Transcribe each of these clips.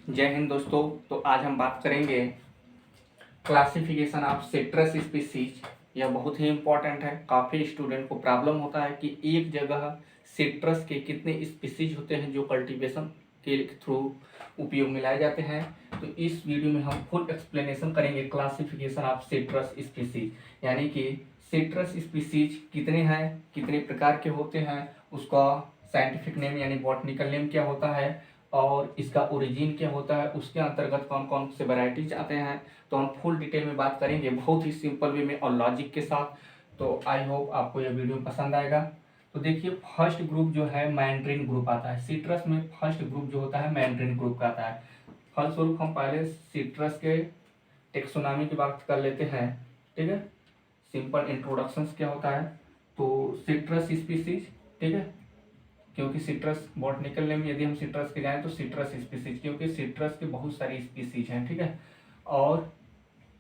जय हिंद दोस्तों। तो आज हम बात करेंगे क्लासिफिकेशन ऑफ सिट्रस स्पीसीज। यह बहुत ही इम्पोर्टेंट है। काफ़ी स्टूडेंट को प्रॉब्लम होता है कि एक जगह सिट्रस के कितने स्पीसीज होते हैं जो कल्टीवेशन के थ्रू उपयोग में लाए जाते हैं। तो इस वीडियो में हम फुल एक्सप्लेनेशन करेंगे क्लासिफिकेशन ऑफ सिट्रस स्पीसीज, यानी कि सिट्रस स्पीसीज कितने हैं, कितने प्रकार के होते हैं, उसका साइंटिफिक नेम यानी बॉटनिकल नेम क्या होता है और इसका ओरिजिन क्या होता है, उसके अंतर्गत कौन कौन से वैरायटीज आते हैं। तो हम फुल डिटेल में बात करेंगे बहुत ही सिंपल वे में और लॉजिक के साथ। तो आई होप आपको यह वीडियो पसंद आएगा। तो देखिए, फर्स्ट ग्रुप जो है मैंड्रिन ग्रुप आता है। सिट्रस में फर्स्ट ग्रुप जो होता है मैंड्रिन ग्रुप का आता है। फलस्वरूप हम पहले सिट्रस के टेक्सोनॉमी की बात कर लेते हैं। ठीक है, सिंपल इंट्रोडक्शन क्या होता है। तो सिट्रस स्पीसीज, ठीक है, क्योंकि सिट्रस बॉटनिकल नेम यदि हम सिट्रस के जाएं तो सिट्रस स्पीसीज, क्योंकि सिट्रस के बहुत सारी स्पीसीज हैं। ठीक है, और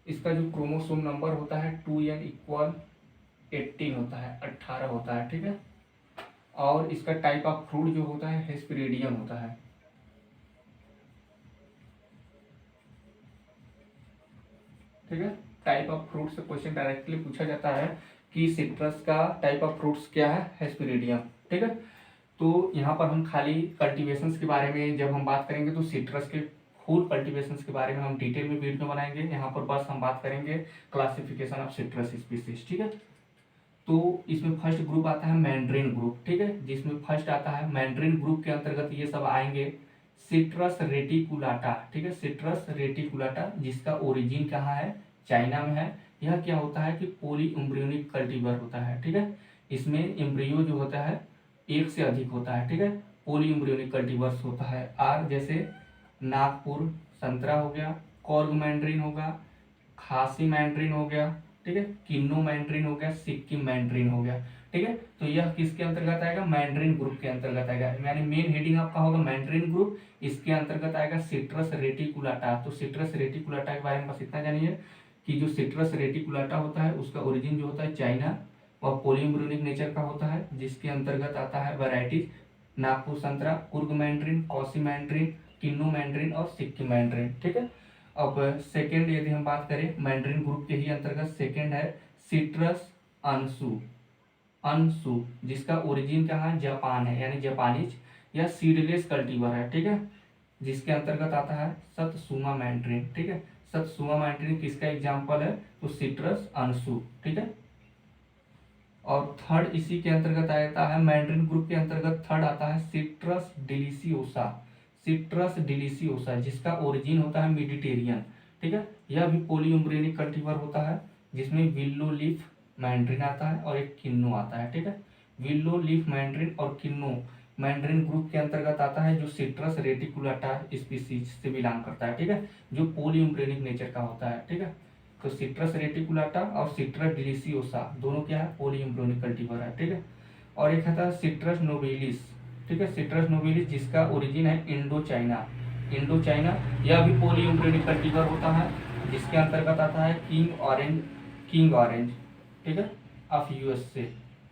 इसका जो क्रोमोसोम नंबर होता है 2n=18 होता है, 18 होता है। ठीक है, और इसका टाइप ऑफ फ्रूट जो होता है हेस्पेरिडियम होता है। ठीक है, टाइप ऑफ फ्रूट से क्वेश्चन डायरेक्टली पूछा जाता है कि सिट्रस का टाइप ऑफ फ्रूट्स क्या है, हेस्पेरिडियम। ठीक है, तो यहाँ पर हम खाली कल्टीवेशंस के बारे में जब हम बात करेंगे तो सिट्रस के फुल कल्टीवेशंस के बारे में हम डिटेल में वीडियो बनाएंगे। यहाँ पर बस हम बात करेंगे क्लासिफिकेशन ऑफ सिट्रस स्पीसीज। ठीक है, तो इसमें फर्स्ट ग्रुप आता है मैंड्रिन ग्रुप। ठीक है, जिसमें फर्स्ट आता है मैंड्रिन ग्रुप के अंतर्गत ये सब आएंगे सिट्रस रेटिकुलाटा। ठीक है, सिट्रस रेटिकुलाटा जिसका ओरिजिन कहाँ है, चाइना में है। यह क्या होता है कि पोली एम्ब्रियोनिक कल्टीवर होता है। ठीक है, इसमें एम्ब्रियो जो होता है एक से अधिक होता है। ठीक है, पोली एम्ब्रियोनिक कल्टीवर्स होता है। आर जैसे नागपुर संतरा हो गया, कॉर्ग मैंड्रिन होगा, खासी मैंड्रिन हो गया, ठीक है, किन्नू मैंड्रिन हो गया, सिक्किम मैंड्रिन हो गया। ठीक है, तो यह किसके अंतर्गत आएगा, मैंड्रिन ग्रुप के अंतर्गत आएगा। यानी मेन हेडिंग आपका होगा मैंड्रिन ग्रुप, इसके अंतर्गत आएगा सिट्रस रेटिकुलाटा। तो सिट्रस रेटिकुलाटा के बारे में बस इतना जानिए कि जो सिट्रस रेटिकुलाटा होता है उसका ओरिजिन जो होता है चाइना और पोलियम्ब्रोनिक नेचर का होता है, जिसके अंतर्गत आता है वैरायटीज नागपुर संतरा, कुर्ग मैंड्रिन, कौसी मैंड्रिन, किन्नू मैंड्रिन और सिक्किम मैंड्रिन। ठीक है, अब सेकेंड यदि हम बात करें मैंड्रिन ग्रुप के ही अंतर्गत सेकेंड है सिट्रस अनसु। अनसु जिसका ओरिजिन कहाँ है, जापान है, यानी जापानीज। यह सीडलेस कल्टीवर है। ठीक है, जिसके अंतर्गत आता है सतसुमा मैंड्रिन। ठीक है, सतसुमा मैंड्रिन किसका एग्जाम्पल है, तो सिट्रस अनसु। ठीक है, और थर्ड इसी के अंतर्गत आता है मैंड्रिन ग्रुप के अंतर्गत थर्ड आता है सिट्रस डिलीसियोसा। सिट्रस डिलीसियोसा जिसका ओरिजिन होता है मेडिटेरियन। ठीक है, यह भी पोलीउम्ब्रेनिक कल्टीवर होता है, जिसमें विल्लो लीफ मैंड्रिन आता है और एक किन्नू आता है। ठीक है, विल्लो लीफ मैंड्रिन और किन्नू मैंड्रिन ग्रुप के अंतर्गत आता है, जो सिट्रस रेटिकुलाटा स्पीसीज से बिलोंग करता है। ठीक है, जो पोलीउम्ब्रेनिक नेचर का होता है। ठीक है, तो सिट्रस रेटिकुलाटा और सिट्रस डिलीसियोसा दोनों क्या है, पोलीएम्ब्रियोनिक कल्टीवर है। ठीक है, और एक आता है सिट्रस नोबिलिस। ठीक है, सिट्रस नोबिलिस जिसका ओरिजिन है इंडो चाइना। इंडो चाइना यह भी पोलीएम्ब्रियोनिक कल्टीवर होता है, जिसके अंतर्गत आता है किंग ऑरेंज। किंग ऑरेंज, ठीक है, ऑफ यूएसए।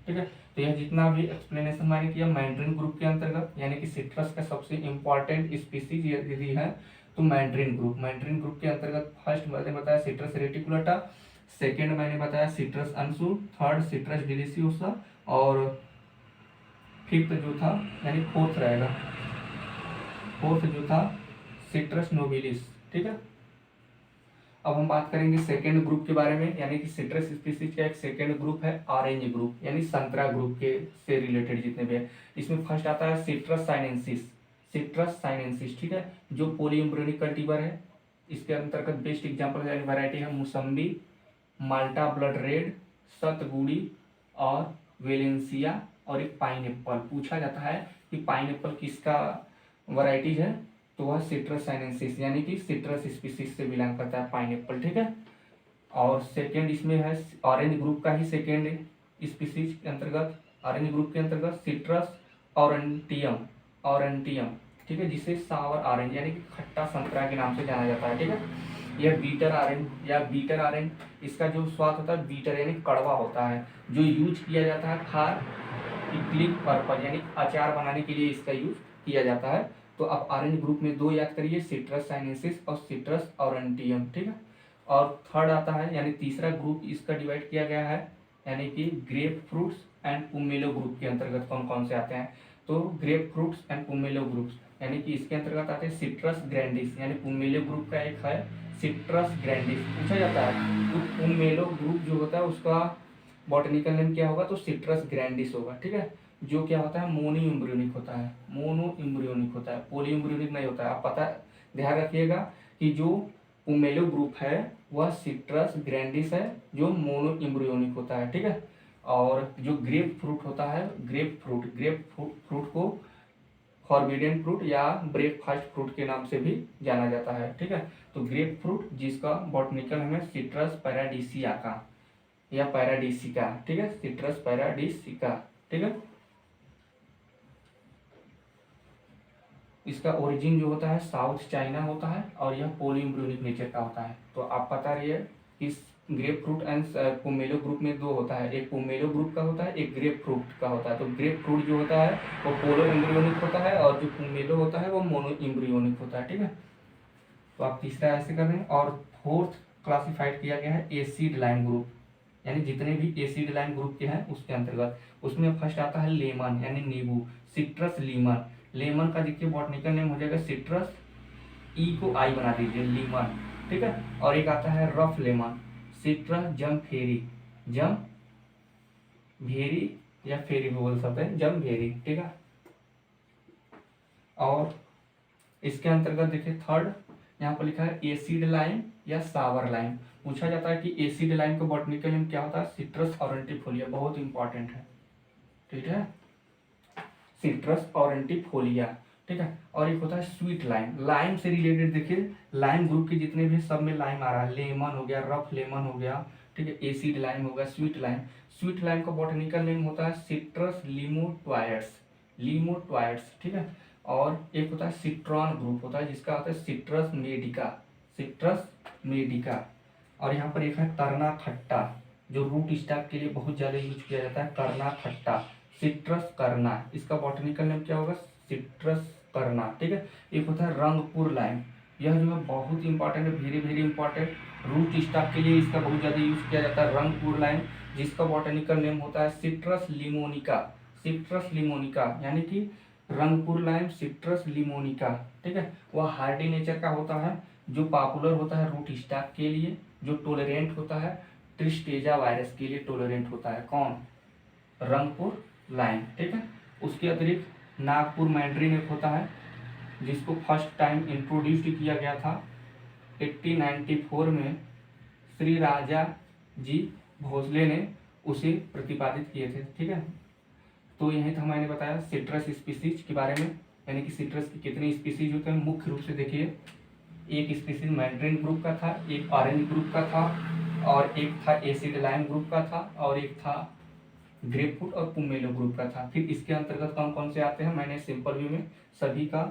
ठीक है, तो यह जितना भी एक्सप्लेनेशन मैंने किया मैंड्रिन ग्रुप के अंतर्गत, यानी कि सिट्रस का सबसे इंपॉर्टेंट स्पीसीज यदि है तो मैंड्रिन ग्रुप। मैंड्रिन ग्रुप के अंतर्गत फर्स्ट मैंने बताया सिट्रस रेटिकुलाटा, सेकेंड मैंने बताया सिट्रस अनसु, थर्ड सिट्रस डिलीसियोसा और फिफ्थ जो था यानी फोर्थ रहेगा, फोर्थ जो था सिट्रस नोबिलिस। ठीक है, अब हम बात करेंगे सेकेंड ग्रुप के बारे में, यानी कि सिट्रस स्पीसीज का एक सेकेंड ग्रुप है ऑरेंज ग्रुप, यानी संतरा ग्रुप के से रिलेटेड जितने भी है। इसमें फर्स्ट आता है सिट्रस साइनेंसिस। सिट्रस साइनेंसिस, ठीक है, जो पोलीएम्ब्रियोनिक कल्टीवर है। इसके अंतर्गत बेस्ट एग्जाम्पल वैरायटी है मौसम्बी, माल्टा ब्लड रेड, सतगुड़ी और वेलेंसिया और एक पाइनएप्पल। पूछा जाता है कि पाइनएप्पल किसका वैरायटीज है, तो वह सिट्रस साइनेंसिस यानी कि सिट्रस स्पीसीज से बिलोंग करता है पाइनएप्पल। ठीक है, और सेकेंड इसमें है ऑरेंज ग्रुप का ही सेकेंड स्पीसीज के अंतर्गत, ऑरेंज ग्रुप के अंतर्गत सिट्रस औरंटियम। औरंटियम, ठीक है, जिसे सावर ऑरेंज यानी कि खट्टा संतरा के नाम से जाना जाता है। ठीक है, यह बीटर ऑरेंज या बीटर ऑरेंज, इसका जो स्वाद होता है बीटर यानी कड़वा होता है, जो यूज किया जाता है खार पिकलिंग पर्पज यानी अचार बनाने के लिए इसका यूज किया जाता है। तो आप ऑरेंज ग्रुप में 2 याद करिए, सिट्रस साइनेंसिस और सिट्रस ऑरेंटियम, ठीक है। और थर्ड आता है यानी तीसरा ग्रुप इसका डिवाइड किया गया है यानी कि ग्रेप फ्रूट्स एंड पुमेलो ग्रुप के अंतर्गत कौन कौन से आते हैं। तो ग्रेप फ्रूट्स एंड पुमेलो ग्रुप्स यानी कि इसके अंतर्गत आते हैं सिट्रस ग्रैंडिस, यानी पुमेलो ग्रुप का एक है सिट्रस ग्रैंडिस पूछा जाता है। तो पुमेलो ग्रुप जो होता है उसका बॉटनिकल नेम क्या होगा, तो सिट्रस ग्रैंडिस होगा, ठीक है। जो क्या होता है मोनो एम्ब्रियोनिक होता है, मोनो एम्ब्रियोनिक होता है, पॉली एम्ब्रियोनिक नहीं होता है। आप पता ध्यान रखिएगा कि जो पुमेलो ग्रुप है वह सिट्रस ग्रैंडिस है जो मोनो एम्ब्रियोनिक होता है, ठीक है। और जो ग्रेप फ्रूट होता है, ग्रेप फ्रूट को फॉरबिडन फ्रूट या ब्रेकफास्ट फ्रूट के नाम से भी जाना जाता है, ठीक है। तो ग्रेप फ्रूट जिसका बॉटनिकल नेम है सिट्रस पैराडिसियाका या पैराडिसिका, ठीक है, सिट्रस पैराडिसिका, ठीक है। इसका ओरिजिन जो होता है साउथ चाइना होता है और यह पॉलीएम्ब्रियोनिक नेचर का होता है। तो आप पता रहिए इस grep fruit and pomelo group में 2 होता है, एक पोमेलो ग्रुप का होता है, एक ग्रेप फ्रूट का होता है। तो ग्रेप फ्रूट जो होता है वो पोलो एम्ब्रियोनिक होता है और जो पोमेलो होता है वो मोनो एम्ब्रियोनिक होता है, ठीक है। तो आप तीसरा ऐसे कर रहे हैं। और फोर्थ क्लासिफाइड किया गया है एसिड लाइम ग्रुप, यानी जितने भी एसिड लाइम ग्रुप के हैं उसके अंतर्गत। उसमें फर्स्ट आता है लेमन यानी नींबू, सिट्रस लीमन। लेमन का देखिए बॉटनिकल नेम हो जाएगा सिट्रस, ई को आई बना दीजिए लीमन, ठीक है। और एक आता है रफ लेमन, सिट्रस जमफेरी, जम भेरी या फेरी भी बोल सकते हैं, जम भेरी, ठीक है। और इसके अंतर्गत देखिए थर्ड यहाँ पर लिखा है एसिड लाइम या सावर लाइम। पूछा जाता है कि एसिड लाइम का बॉटनिकल नेम क्या होता है, सिट्रस ऑरेंटिफोलिया, बहुत इंपॉर्टेंट है, ठीक है, सिट्रस ऑरेंटिफोलिया, ठीक है। और एक होता है स्वीट लाइम, लाइम से रिलेटेड देखिए लाइम ग्रुप के जितने भी सब में लाइम आ रहा है, लेमन हो गया, रफ लेमन हो गया, ठीक है, एसिड लाइम होगा, स्वीट लाइम। स्वीट लाइम का बॉटनिकल नेम होता है सिट्रस लिमोट्वायर्स, लिमोट्वायर्स, ठीक है। और एक होता है सिट्रॉन ग्रुप होता है जिसका होता है सिट्रस मेडिका, सिट्रस मेडिका। और यहाँ पर एक है करना खट्टा, जो रूट स्टॉक के लिए बहुत ज़्यादा यूज किया जाता है, करना खट्टा, सिट्रस करना, इसका बॉटनिकल नेम क्या होगा, सिट्रस करना, ठीक है। एक होता है रंगपुर लाइम, यह जो है बहुत इंपॉर्टेंट है, very very important, root stock के लिए इसका बहुत ज़्यादा यूज किया जाता है, रंगपुर लाइम, जिसका बॉटनिकल नेम होता है सिट्रस लिमोनिका, सिट्रस लिमोनिका, यानी कि रंगपुर लाइम सिट्रस लिमोनिका, ठीक है। वह हार्डी नेचर का होता है, जो पॉपुलर होता है रूट स्टॉक के लिए, जो टोलरेंट होता है ट्रिस्टेजा वायरस के लिए टोलरेंट होता है, कौन, रंगपुर लाइम, ठीक है। उसके अतिरिक्त नागपुर मैंड्रिन एक होता है जिसको फर्स्ट टाइम इंट्रोड्यूस किया गया था 1894 में, श्री राजा जी भोसले ने उसे प्रतिपादित किए थे, ठीक है। तो यही था मैंने बताया सिट्रस स्पीसीज के बारे में, यानी कि सिट्रस की कितनी स्पीसीज होते हैं। मुख्य रूप से देखिए एक स्पीसीज मैंड्रिन ग्रुप का था, एक ऑरेंज ग्रुप का था, और एक था एसिड लाइम ग्रुप का था, और एक था ग्रेपफ्रूट और पुमेलो ग्रुप का था। फिर इसके अंतर्गत कौन कौन से आते हैं, मैंने सिंपल व्यू में सभी का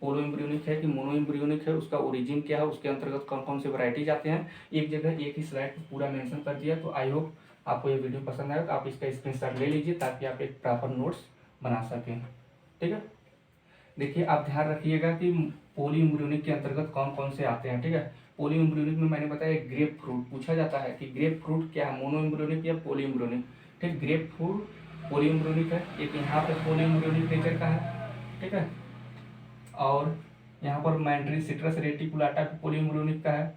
पोलो एम्ब्रियोनिक है कि मोनो एम्ब्रियोनिक है, उसका ओरिजिन क्या है, उसके अंतर्गत कौन कौन से वैरायटीज आते हैं, एक जगह एक ही स्लाइड पर पूरा मेंशन कर दिया। तो आई होप आपको ये वीडियो पसंद आया, तो आप इसका स्क्रीनशॉट ले लीजिए ताकि आप एक प्रॉपर नोट्स बना सकें, ठीक है। देखिए आप ध्यान रखिएगा कि पोली एम्ब्रियोनिक के अंतर्गत कौन कौन से आते हैं, ठीक है। पोली एम्ब्रियोनिक में मैंने बताया ग्रेप फ्रूट पूछा जाता है कि ग्रेप फ्रूट क्या है, मोनो एम्ब्रियोनिक या पोली एम्ब्रियोनिक, ठीक। ग्रेप फ्रूट पोली एम्ब्रियोनिक है, एक यहाँ पे पोली एम्ब्रियोनिक नेचर का है, ठीक है। और यहाँ पर मैंड्रिन सिट्रस रेटिकुलाटा भी पोली एम्ब्रियोनिक का है,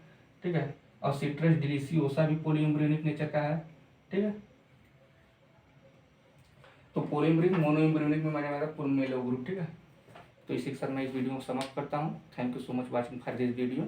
ठीक है। और सिट्रस डिलीशियोसा भी पोली एम्ब्रियोनिक नेचर का है, ठीक है। तो पोली एम्ब्रियोनिक मोनो एम्ब्रियोनिक में मैंने बताया पुमेलो ग्रुप, ठीक है। तो इसी के साथ मैं इस वीडियो को समाप्त करता हूँ। Thank you so much watching for this video.